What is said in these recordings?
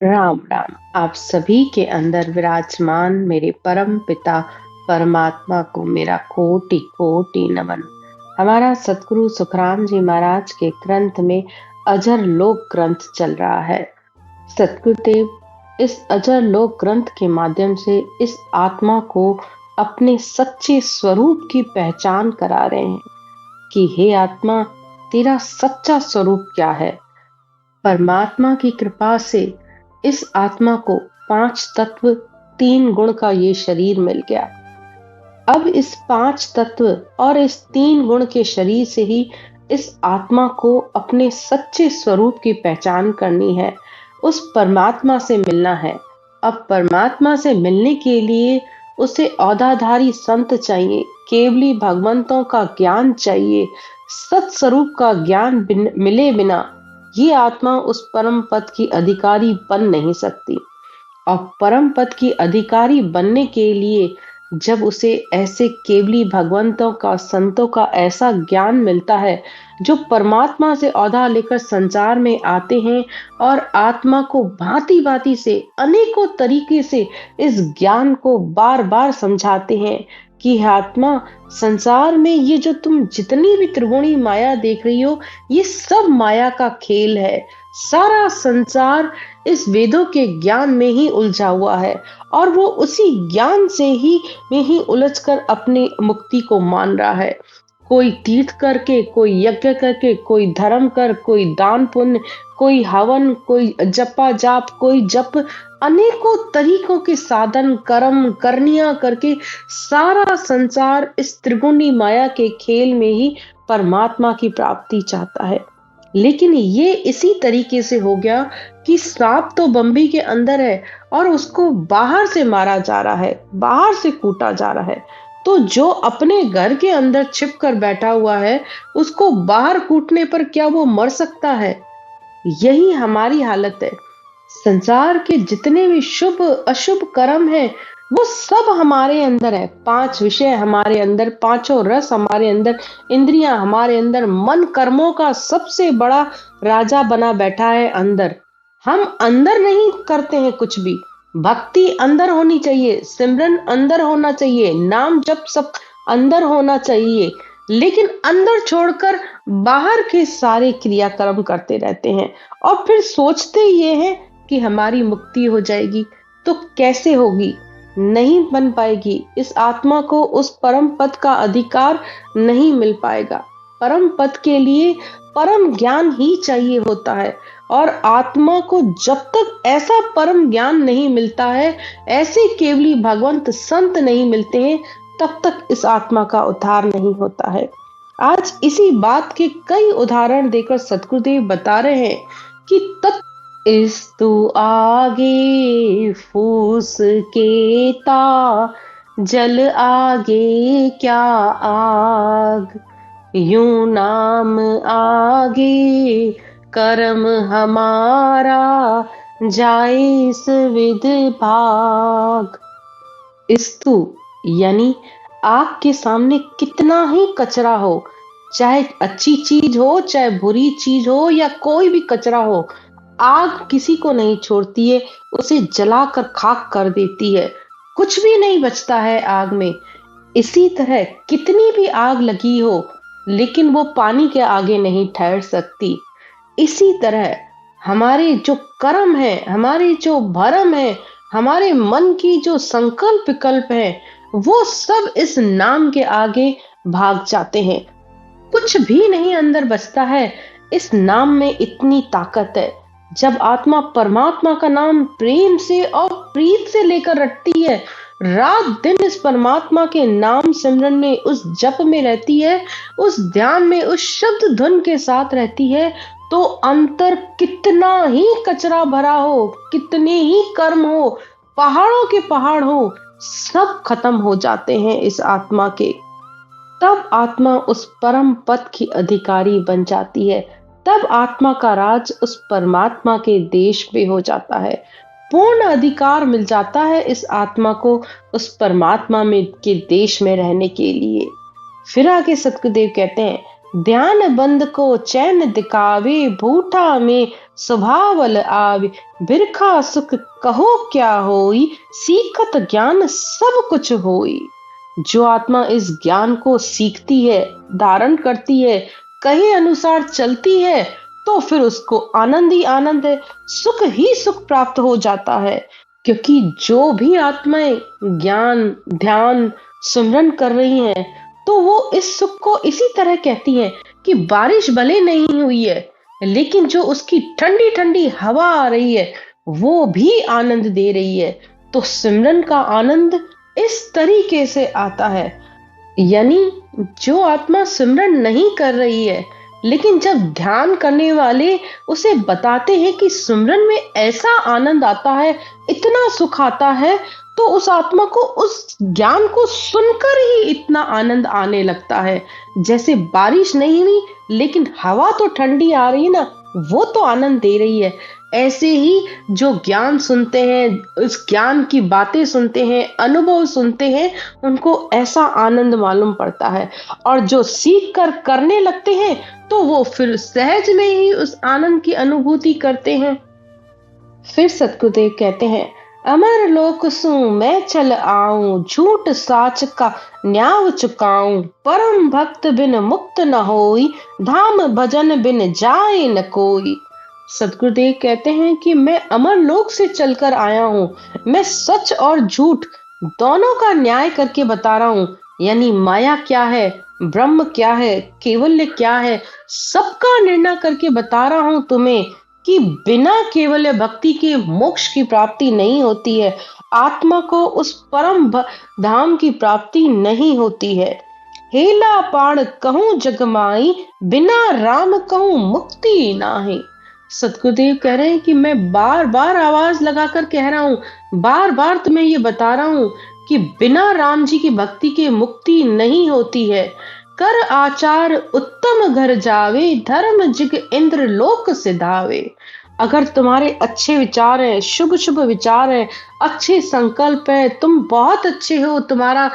राम राम। आप सभी के अंदर विराजमान मेरे परम पिता परमात्मा को मेरा कोटि कोटि नमन। हमारा सतगुरु सुखराम जी महाराज के ग्रंथ में अजर लोक ग्रंथ चल रहा है। सतगुरुदेव इस अजर लोक ग्रंथ के माध्यम से इस आत्मा को अपने सच्चे स्वरूप की पहचान करा रहे हैं कि हे आत्मा, तेरा सच्चा स्वरूप क्या है। परमात्मा की कृपा से इस आत्मा को 5 तत्व 3 गुण का ये शरीर मिल गया। अब इस 5 तत्व और इस 3 गुण के शरीर से ही इस आत्मा को अपने सच्चे स्वरूप की पहचान करनी है, उस परमात्मा से मिलना है। अब परमात्मा से मिलने के लिए उसे औधाधारी संत चाहिए, केवली भगवंतों का ज्ञान चाहिए। सत्स्वरूप का ज्ञान मिले बिना ये आत्मा उस परम पद की अधिकारी बन नहीं सकती। और परम पद की अधिकारी बनने के लिए जब उसे ऐसे केवली भगवंतों का संतों का ऐसा ज्ञान मिलता है जो परमात्मा से औधा लेकर संसार में आते हैं और आत्मा को भांति भांति से अनेकों तरीके से इस ज्ञान को बार बार समझाते हैं कि हे आत्मा, संसार में ये जो तुम जितनी भी त्रिगुणी माया देख रही हो, ये सब माया का खेल है। सारा संसार इस वेदों के ज्ञान में ही उलझा हुआ है और वो उसी ज्ञान से ही में ही उलझकर अपनी मुक्ति को मान रहा है। कोई तीर्थ करके, कोई यज्ञ करके, कोई धर्म कर, कोई दान पुण्य, कोई हवन, कोई जपा जाप, कोई जप, अनेकों तरीकों के साधन कर्म करनिया करके सारा संसार इस त्रिगुणी माया के खेल में ही परमात्मा की प्राप्ति चाहता है। लेकिन ये इसी तरीके से हो गया कि सांप तो बम्बी के अंदर है और उसको बाहर से मारा जा रहा है, बाहर से कूटा जा रहा है। तो जो अपने घर के अंदर छिप कर बैठा हुआ है, उसको बाहर कूटने पर क्या वो मर सकता है? यही हमारी हालत है। संसार के जितने भी शुभ अशुभ कर्म हैं, वो सब हमारे अंदर है। 5 विषय हमारे अंदर, पांचों रस हमारे अंदर, इंद्रियां हमारे अंदर, मन कर्मों का सबसे बड़ा राजा बना बैठा है अंदर। हम अंदर नहीं करते हैं कुछ भी। भक्ति अंदर होनी चाहिए, सिमरन अंदर होना चाहिए, नाम जप सब अंदर होना चाहिए, लेकिन अंदर छोड़कर बाहर के सारे क्रियाकर्म करते रहते हैं और फिर सोचते ये हैं कि हमारी मुक्ति हो जाएगी। तो कैसे होगी? नहीं बन पाएगी। इस आत्मा को उस परम पद का अधिकार नहीं मिल पाएगा। परम पद के लिए परम ज्ञान ही चाहिए होता है और आत्मा को जब तक ऐसा परम ज्ञान नहीं मिलता है, ऐसे केवली भगवंत संत नहीं मिलते हैं, तब तक इस आत्मा का उद्धार नहीं होता है। आज इसी बात के कई उदाहरण देकर सतगुरुदेव बता रहे हैं कि तत् इस तू आगे फूस के ता, जल आगे क्या आग, यूं नाम आगे कर्म हमारा, जाए इस विद भाग। स्तु यानी आग के सामने कितना ही कचरा हो, चाहे अच्छी चीज हो, चाहे बुरी चीज हो या कोई भी कचरा हो, आग किसी को नहीं छोड़ती है, उसे जलाकर खाक कर देती है। कुछ भी नहीं बचता है आग में। इसी तरह कितनी भी आग लगी हो, लेकिन वो पानी के आगे नहीं ठहर सकती। इसी तरह हमारे जो कर्म है, हमारे जो भरम है, हमारे मन की जो संकल्प विकल्प है, वो सब इस नाम के आगे भाग जाते हैं। कुछ भी नहीं अंदर बचता है। इस नाम में इतनी ताकत है। जब आत्मा परमात्मा का नाम प्रेम से और प्रीत से लेकर रटती है, रात दिन इस परमात्मा के नाम सिमरन में, उस जप में रहती है, उस ध्यान में, उस शब्द धुन के साथ रहती है, तो अंतर कितना ही कचरा भरा हो, कितने ही कर्म हो, पहाड़ों के पहाड़ हो, सब खत्म हो जाते हैं इस आत्मा के। तब आत्मा उस परम पद की अधिकारी बन जाती है। तब आत्मा का राज उस परमात्मा के देश में हो जाता है। पूर्ण अधिकार मिल जाता है इस आत्मा को उस परमात्मा में के देश में रहने के लिए। फिर आगे सतगुरुदेव कहते हैं ध्यान बंद को चैन दिखावे, भूठा में स्वभावल आवे। बिरखा सुख कहो क्या होई, सीखत ज्ञान सब कुछ होई। जो आत्मा इस ज्ञान को सीखती है, धारण करती है, कहे अनुसार चलती है, तो फिर उसको आनंद ही आनंद है, सुख ही सुख प्राप्त हो जाता है। क्योंकि जो भी आत्माएं ज्ञान, ध्यान, सुमरन कर रही हैं, तो वो इस सुख को इसी तरह कहती हैं कि बारिश भले नहीं हुई है, लेकिन जो उसकी ठंडी ठंडी हवा आ रही है, वो भी आनंद दे रही है। तो सिमरन का आनंद इस तरीके से आता है। यानी जो आत्मा सिमरन नहीं कर रही है, लेकिन जब ध्यान करने वाले उसे बताते हैं कि सिमरन में ऐसा आनंद आता है, इतना सुख आता है, तो उस आत्मा को उस ज्ञान को सुनकर ही इतना आनंद आने लगता है। जैसे बारिश नहीं हुई, लेकिन हवा तो ठंडी आ रही है ना, वो तो आनंद दे रही है। ऐसे ही जो ज्ञान सुनते हैं, उस ज्ञान की बातें सुनते हैं, अनुभव सुनते हैं, उनको ऐसा आनंद मालूम पड़ता है। और जो सीख कर करने लगते हैं, तो वो फिर सहज में ही उस आनंद की अनुभूति करते हैं। फिर सतगुरुदेव कहते हैं, अमर लोक सु मैं चल आऊं, झूठ साच का न्याव चुकाऊं। परम भक्त बिन मुक्त न होई, धाम भजन बिन जाए न कोई। सतगुरुदेव कहते हैं कि मैं अमर लोक से चलकर आया हूँ, मैं सच और झूठ दोनों का न्याय करके बता रहा हूँ। यानी माया क्या है, ब्रह्म क्या है, केवल्य क्या है, सबका निर्णय करके बता रहा हूँ तुम्हें कि बिना केवल भक्ति के मोक्ष की प्राप्ति नहीं होती है, आत्मा को उस परम धाम की प्राप्ति नहीं होती है। हेला पाण कहूं जगमाई, बिना राम कहूं मुक्ति नाही। सतगुरुदेव कह रहे हैं कि मैं बार बार आवाज लगाकर कह रहा हूँ, बार बार तुम्हें ये बता रहा हूँ कि बिना राम जी की भक्ति के मुक्ति नहीं होती है। कर आचार उत्तम घर जावे, धर्म जिग इंद्र लोक सिधावे। अगर तुम्हारे अच्छे विचार हैं, शुभ शुभ विचार हैं, अच्छे संकल्प है, तुम बहुत अच्छे हो, तुम्हारा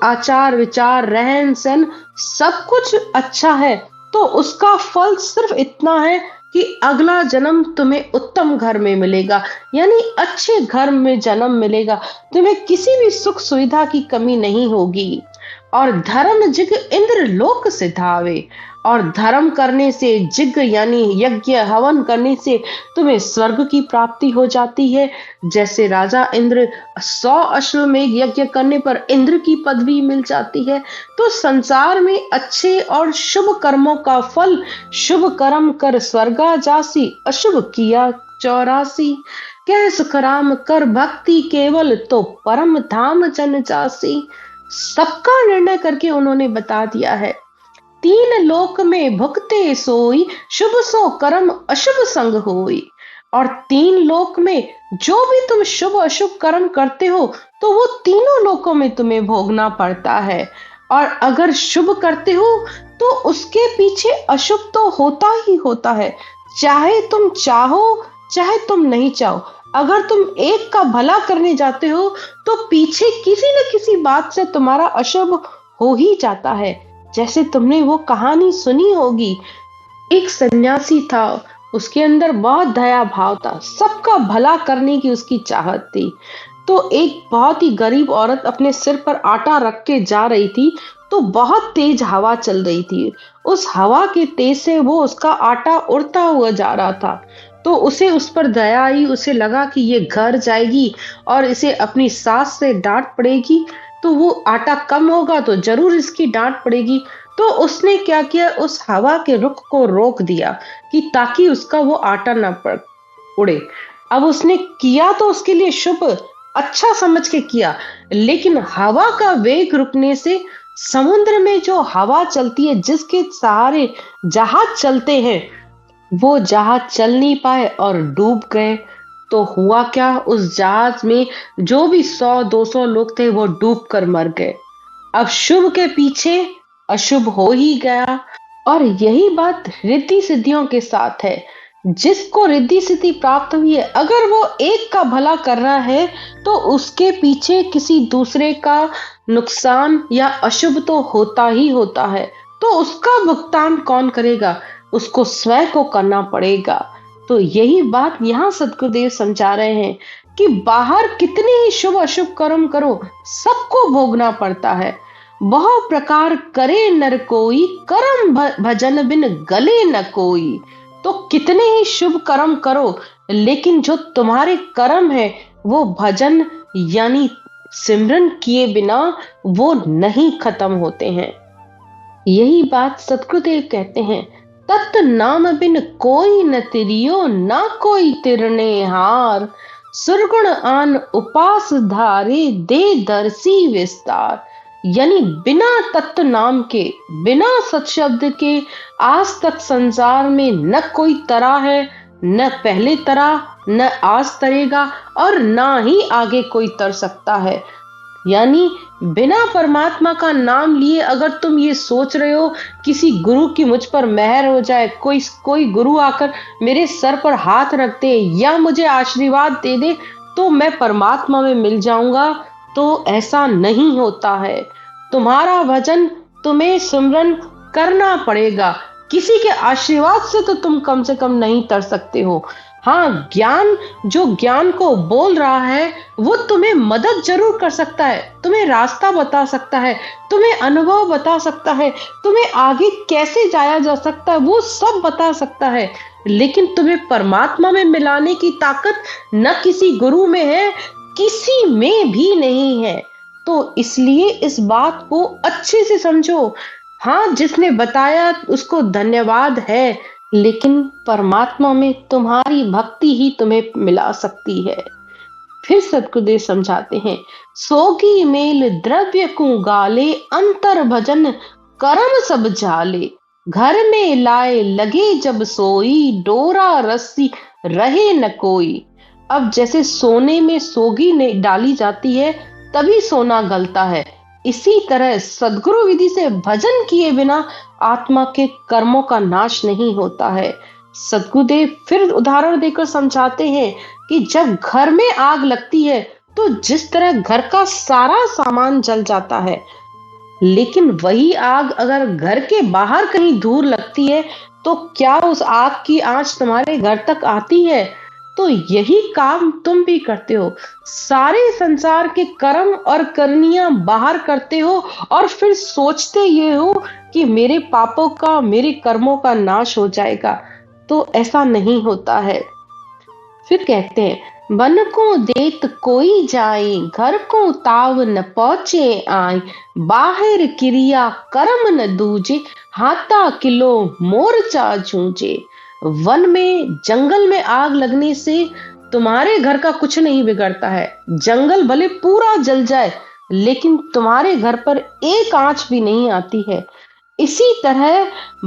आचार विचार रहन सहन सब कुछ अच्छा है, तो उसका फल सिर्फ इतना है कि अगला जन्म तुम्हें उत्तम घर में मिलेगा। यानी अच्छे घर में जन्म मिलेगा, तुम्हें किसी भी सुख सुविधा की कमी नहीं होगी। और धर्म जिग इंद्र लोक सिधावे। और धर्म करने से, जिग यानी यज्ञ हवन करने से तुम्हें स्वर्ग की प्राप्ति हो जाती है। जैसे राजा इंद्र 100 अश्वमेध यज्ञ करने पर इंद्र की पदवी मिल जाती है। तो संसार में अच्छे और शुभ कर्मों का फल, शुभ कर्म कर स्वर्गा जासी, अशुभ किया 84। कह सुखराम कर भक्ति केवल, तो परम धाम जन जासी। सबका निर्णय करके उन्होंने बता दिया है। तीन लोक में भुगते सोई, शुभ सो कर्म अशुभ संग होई। और तीन लोक में जो भी तुम शुभ अशुभ कर्म करते हो, तो वो तीनों लोकों में तुम्हें भोगना पड़ता है। और अगर शुभ करते हो, तो उसके पीछे अशुभ तो होता ही होता है, चाहे तुम चाहो चाहे तुम नहीं चाहो। अगर तुम एक का भला करने जाते हो, तो पीछे किसी न किसी बात से तुम्हारा अशुभ हो ही जाता है। जैसे तुमने वो कहानी सुनी होगी, एक सन्यासी था, उसके अंदर बहुत दया भाव था, सबका भला करने की उसकी चाहत थी। तो एक बहुत ही गरीब औरत अपने सिर पर आटा रख के जा रही थी, तो बहुत तेज हवा चल रही थी। उस हवा के तेज से वो उसका आटा उड़ता हुआ जा रहा था। तो उसे उस पर दया आई, उसे लगा कि ये घर जाएगी और इसे अपनी सास से डांट पड़ेगी, तो वो आटा कम होगा तो जरूर इसकी डांट पड़ेगी। तो उसने क्या किया, उस हवा के रुख को रोक दिया कि ताकि उसका वो आटा ना उड़े। अब उसने किया तो उसके लिए शुभ, अच्छा समझ के किया, लेकिन हवा का वेग रुकने से समुद्र में जो हवा चलती है, जिसके सहारे जहाज चलते हैं, वो जहाज चल नहीं पाए और डूब गए। तो हुआ क्या, उस जहाज में जो भी 100-200 लोग थे, वो डूब कर मर गए। अब शुभ के पीछे अशुभ हो ही गया। और यही बात रिद्धि सिद्धियों के साथ है। जिसको रिद्धि सिद्धि प्राप्त हुई है, अगर वो एक का भला कर रहा है, तो उसके पीछे किसी दूसरे का नुकसान या अशुभ तो होता ही होता है। तो उसका भुगतान कौन करेगा? उसको स्वयं को करना पड़ेगा। तो यही बात यहाँ सद्गुरुदेव समझा रहे हैं कि बाहर कितने ही शुभ अशुभ कर्म करो, सबको भोगना पड़ता है। बहु प्रकार करे नर कोई, करम भजन बिन गले न कोई। तो कितने ही शुभ कर्म करो, लेकिन जो तुम्हारे कर्म है वो भजन यानी सिमरन किए बिना वो नहीं खत्म होते हैं। यही बात सतगुरुदेव कहते हैं, तत् नाम बिन कोई न तिरियो, ना कोई तिरने हार। सुरगुण आन उपास धारे, दे दर्शी विस्तार। यानी बिना तत्व नाम के, बिना सत शब्द के आज तक संसार में न कोई तरा है, न पहले तरा, न आज तरेगा, और ना ही आगे कोई तर सकता है। यानी बिना परमात्मा का नाम लिए अगर तुम ये सोच रहे हो किसी गुरु की मुझ पर मेहर हो जाए, कोई कोई गुरु आकर मेरे सर पर हाथ रख दे या मुझे आशीर्वाद दे दे तो मैं परमात्मा में मिल जाऊंगा, तो ऐसा नहीं होता है। तुम्हारा भजन, तुम्हें सिमरन करना पड़ेगा। किसी के आशीर्वाद से तो तुम कम से कम नहीं तर सकते हो। हाँ, ज्ञान जो ज्ञान को बोल रहा है वो तुम्हें मदद जरूर कर सकता है, तुम्हें रास्ता बता सकता है, तुम्हें अनुभव बता सकता है, तुम्हें आगे कैसे जाया जा सकता है वो सब बता सकता है। लेकिन तुम्हें परमात्मा में मिलाने की ताकत न किसी गुरु में है, किसी में भी नहीं है। तो इसलिए इस बात को अच्छे से समझो। हाँ, जिसने बताया उसको धन्यवाद है, लेकिन परमात्मा में तुम्हारी भक्ति ही तुम्हें मिला सकती है। फिर सतगुरुदेव समझाते हैं, सोगी मेल द्रव्य को गाले, अंतर भजन करम सब जाले। घर में लाए लगे जब सोई, डोरा रस्सी रहे न कोई। अब जैसे सोने में सोगी ने डाली जाती है तभी सोना गलता है, इसी तरह सद्गुरु विधि से भजन किए बिना आत्मा के कर्मों का नाश नहीं होता है। सद्गुरुदेव फिर उदाहरण देकर समझाते हैं कि जब घर में आग लगती है तो जिस तरह घर का सारा सामान जल जाता है, लेकिन वही आग अगर घर के बाहर कहीं दूर लगती है तो क्या उस आग की आंच तुम्हारे घर तक आती है? तो यही काम तुम भी करते हो। सारे संसार के कर्म और करनियां बाहर करते हो और फिर सोचते ये हो कि मेरे पापों का, मेरे कर्मों का नाश हो जाएगा। तो ऐसा नहीं होता है। फिर कहते हैं, बन को देत कोई जाए, घर को ताव न पहुंचे आए। बाहर क्रिया कर्म न दूजे, हाथा किलो मोर्चा जूझे। वन में, जंगल में आग लगने से तुम्हारे घर का कुछ नहीं बिगड़ता है। जंगल भले पूरा जल जाए लेकिन तुम्हारे घर पर एक आंच भी नहीं आती है। इसी तरह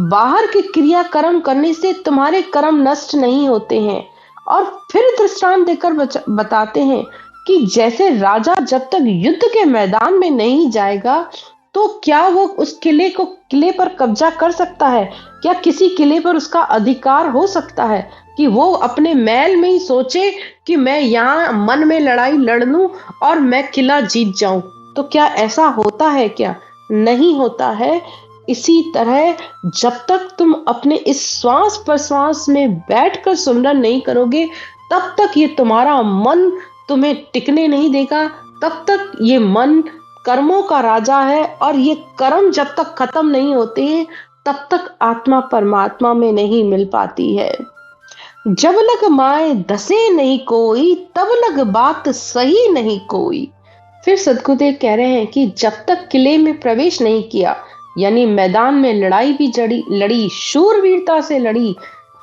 बाहर के क्रियाकर्म करने से तुम्हारे कर्म नष्ट नहीं होते हैं। और फिर दृष्टांत देकर बताते हैं कि जैसे राजा जब तक युद्ध के मैदान में नहीं जाएगा तो क्या वो उस किले पर कब्जा कर सकता है? क्या किसी किले पर उसका अधिकार हो सकता है कि वो अपने महल में ही सोचे कि मैं यहाँ मन में लड़ाई लड़ लूं और मैं किला जीत जाऊं? तो क्या ऐसा होता है क्या? नहीं होता है। इसी तरह जब तक तुम अपने इस श्वास प्रश्वास में बैठकर सुमरन नहीं करोगे तब तक ये तुम्हारा मन तुम्हें टिकने नहीं देगा। तब तक ये मन कर्मों का राजा है और ये कर्म जब तक खत्म नहीं होते हैं तब तक आत्मा परमात्मा में नहीं मिल पाती है। जब लग माए दसे नहीं कोई, तब लग बात सही नहीं कोई। फिर सद्गुरुदेव कह रहे हैं कि जब तक किले में प्रवेश नहीं किया, यानी मैदान में लड़ाई भी लड़ी, शूरवीरता से लड़ी,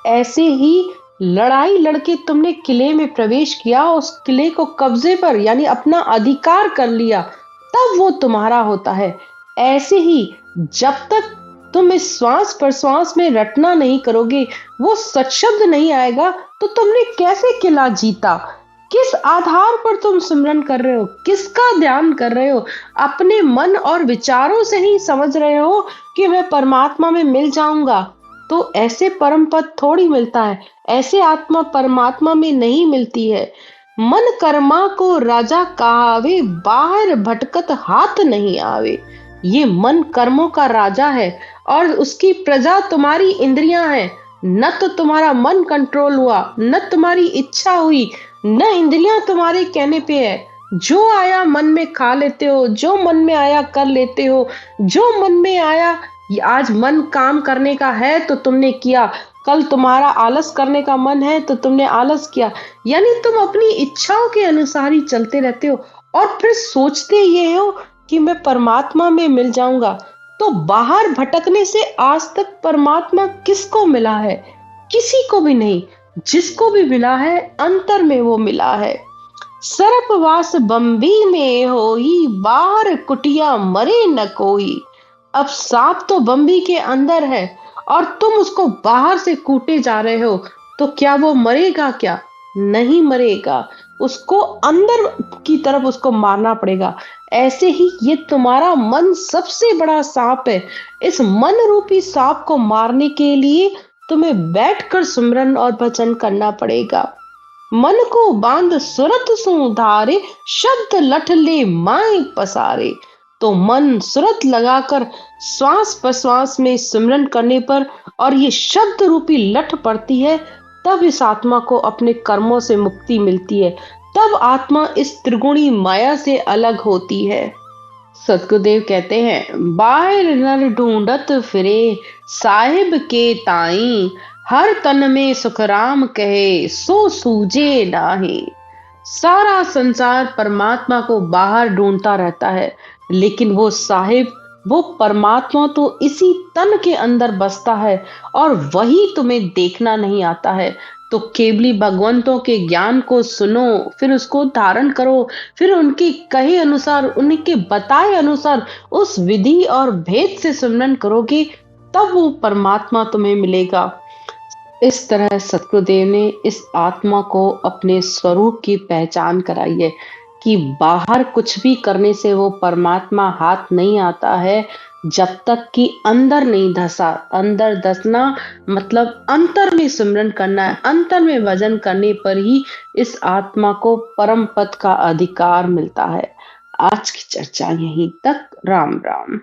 ऐसे ही लड़ाई लड़के तुमने किले में प्रवेश किया, उस किले को कब्जे पर यानी अपना अधिकार कर लिया, तब वो तुम्हारा होता है। ऐसे ही जब तक तुम इस श्वास प्रश्वास में रटना नहीं करोगे, वो सत्शब्द नहीं आएगा, तो तुमने कैसे किला जीता? किस आधार पर तुम सिमरन कर रहे हो? किसका ध्यान कर रहे हो? अपने मन और विचारों से ही समझ रहे हो कि मैं परमात्मा में मिल जाऊंगा। तो ऐसे परम पद थोड़ी मिलता है, ऐसे आत्मा परमात्मा में नहीं मिलती है। मन कर्मा को राजा कहावे, बाहर भटकत हाथ नहीं आवे। ये मन कर्मों का राजा है और उसकी प्रजा तुम्हारी इंद्रियां हैं। न तो तुम्हारा मन कंट्रोल हुआ, न तुम्हारी इच्छा हुई, न इंद्रियां तुम्हारे कहने पे है। जो आया मन में खा लेते हो, जो मन में आया कर लेते हो, जो मन में आया। आज मन काम करने का है तो तुमने किया, कल तुम्हारा आलस करने का मन है तो तुमने आलस किया। यानी तुम अपनी इच्छाओं के अनुसार ही चलते रहते हो और फिर सोचते ये हो कि मैं परमात्मा में मिल जाऊंगा। तो बाहर भटकने से आज तक परमात्मा किसको मिला है? किसी को भी नहीं। जिसको भी मिला है अंतर में वो मिला है। सर्पवास बम्बी में होई, बाहर कुटिया मरे न कोई। अब सांप तो बम्बी के अंदर है और तुम उसको बाहर से कूटे जा रहे हो, तो क्या वो मरेगा क्या? नहीं मरेगा। उसको अंदर की तरफ उसको मारना पड़ेगा। ऐसे ही ये तुम्हारा मन सबसे बड़ा सांप है। इस मन रूपी सांप को मारने के लिए तुम्हें बैठकर सुमिरन और भजन करना पड़ेगा। मन को बांध सुरत सु धारे, शब्द लठ ले माए पसारे। तो मन सुरत लगाकर श्वास प्रश्वास में सिमरन करने पर और ये शब्द रूपी लठ पड़ती है, तब इस आत्मा को अपने कर्मों से मुक्ति मिलती है। तब आत्मा इस त्रिगुणी माया से अलग होती है। सतगुरुदेव कहते हैं, बाहर नर ढूंढत फिरे, साहिब के ताई। हर तन में सुखराम कहे, सो सूझे नाहि। सारा संसार परमात्मा को बाहर ढूंढता रहता है, लेकिन वो साहिब, वो परमात्मा तो इसी तन के अंदर बसता है और वही तुम्हें देखना नहीं आता है। तो केवली भगवंतों के ज्ञान को सुनो, फिर उसको धारण करो, फिर उनके कहे अनुसार, उनके बताए अनुसार उस विधि और भेद से सिमरन करोगे, तब वो परमात्मा तुम्हें मिलेगा। इस तरह सतगुरुदेव ने इस आत्मा को अपने स्वरूप की पहचान कराई है कि बाहर कुछ भी करने से वो परमात्मा हाथ नहीं आता है, जब तक कि अंदर नहीं धसा। अंदर धसना मतलब अंतर में सिमरन करना है। अंतर में भजन करने पर ही इस आत्मा को परम पद का अधिकार मिलता है। आज की चर्चा यहीं तक। राम राम।